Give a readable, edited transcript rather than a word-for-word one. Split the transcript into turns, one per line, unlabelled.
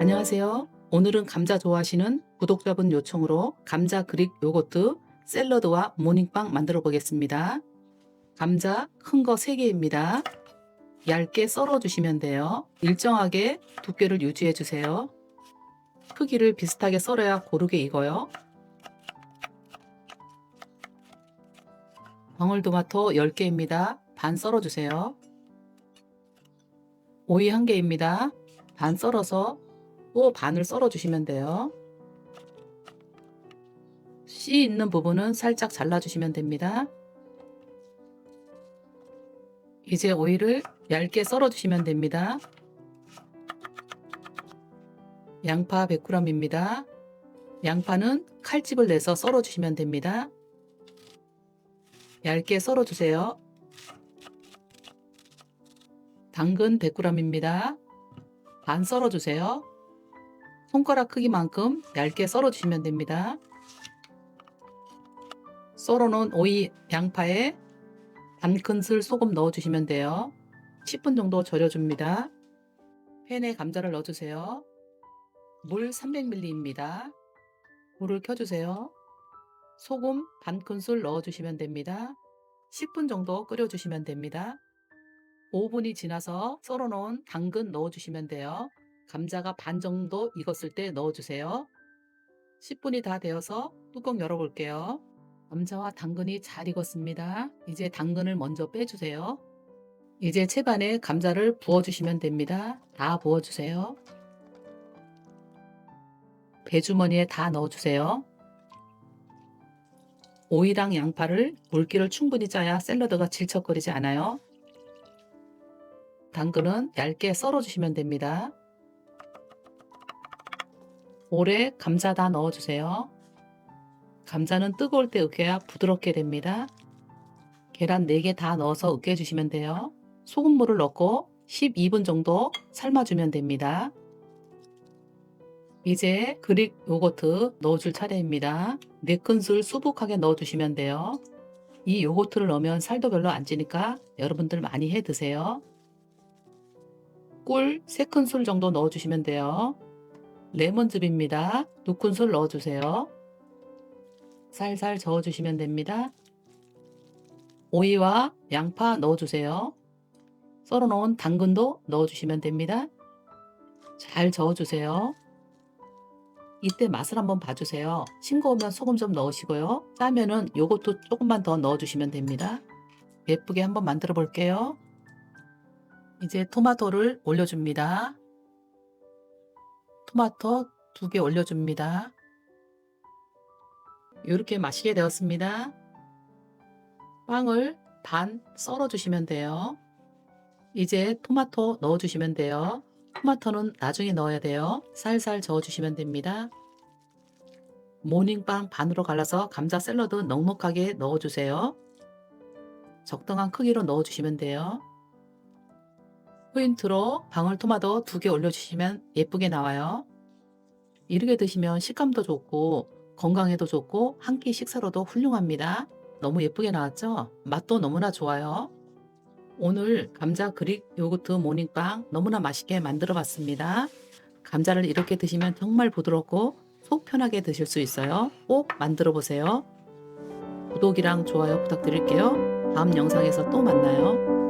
안녕하세요. 오늘은 감자 좋아하시는 구독자분 요청으로 감자 그릭 요거트 샐러드와 모닝빵 만들어 보겠습니다. 감자 큰 거 3개입니다. 얇게 썰어 주시면 돼요. 일정하게 두께를 유지해 주세요. 크기를 비슷하게 썰어야 고르게 익어요. 방울토마토 10개입니다. 반 썰어 주세요. 오이 1개입니다. 반 썰어서 또 반을 썰어 주시면 돼요. 씨 있는 부분은 살짝 잘라 주시면 됩니다. 이제 오이를 얇게 썰어 주시면 됩니다. 양파 100g입니다. 양파는 칼집을 내서 썰어 주시면 됩니다. 얇게 썰어 주세요. 당근 100g입니다. 반 썰어 주세요. 손가락 크기만큼 얇게 썰어 주시면 됩니다. 썰어 놓은 오이, 양파에 반 큰술 소금 넣어 주시면 돼요. 10분 정도 절여 줍니다. 팬에 감자를 넣어 주세요. 물 300ml입니다. 불을 켜 주세요. 소금 반 큰술 넣어 주시면 됩니다. 10분 정도 끓여 주시면 됩니다. 5분이 지나서 썰어 놓은 당근 넣어 주시면 돼요. 감자가 반 정도 익었을 때 넣어 주세요. 10분이 다 되어서 뚜껑 열어 볼게요. 감자와 당근이 잘 익었습니다. 이제 당근을 먼저 빼주세요. 이제 채반에 감자를 부어주시면 됩니다. 다 부어주세요. 배주머니에 다 넣어주세요. 오이랑 양파를 물기를 충분히 짜야 샐러드가 질척거리지 않아요. 당근은 얇게 썰어주시면 됩니다. 볼에 감자 다 넣어주세요. 감자는 뜨거울 때 으깨야 부드럽게 됩니다. 계란 4개 다 넣어서 으깨주시면 돼요. 소금물을 넣고 12분 정도 삶아주면 됩니다. 이제 그릭 요거트 넣어줄 차례입니다. 4큰술 수북하게 넣어주시면 돼요. 이 요거트를 넣으면 살도 별로 안 찌니까 여러분들 많이 해 드세요. 꿀 3큰술 정도 넣어주시면 돼요. 레몬즙입니다. 2큰술 넣어주세요. 살살 저어주시면 됩니다. 오이와 양파 넣어주세요. 썰어놓은 당근도 넣어주시면 됩니다. 잘 저어주세요. 이때 맛을 한번 봐주세요. 싱거우면 소금 좀 넣으시고요. 짜면은 요거트 조금만 더 넣어주시면 됩니다. 예쁘게 한번 만들어 볼게요. 이제 토마토를 올려줍니다. 토마토 2개 올려줍니다. 이렇게 마시게 되었습니다. 빵을 반 썰어 주시면 돼요. 이제 토마토 넣어 주시면 돼요. 토마토는 나중에 넣어야 돼요. 살살 저어 주시면 됩니다. 모닝빵 반으로 갈라서 감자 샐러드 넉넉하게 넣어 주세요. 적당한 크기로 넣어 주시면 돼요. 포인트로 방울토마토 2개 올려주시면 예쁘게 나와요. 이렇게 드시면 식감도 좋고 건강에도 좋고 한 끼 식사로도 훌륭합니다. 너무 예쁘게 나왔죠? 맛도 너무나 좋아요. 오늘 감자 그릭 요거트 모닝빵 너무나 맛있게 만들어 봤습니다. 감자를 이렇게 드시면 정말 부드럽고 속 편하게 드실 수 있어요. 꼭 만들어 보세요. 구독이랑 좋아요 부탁드릴게요. 다음 영상에서 또 만나요.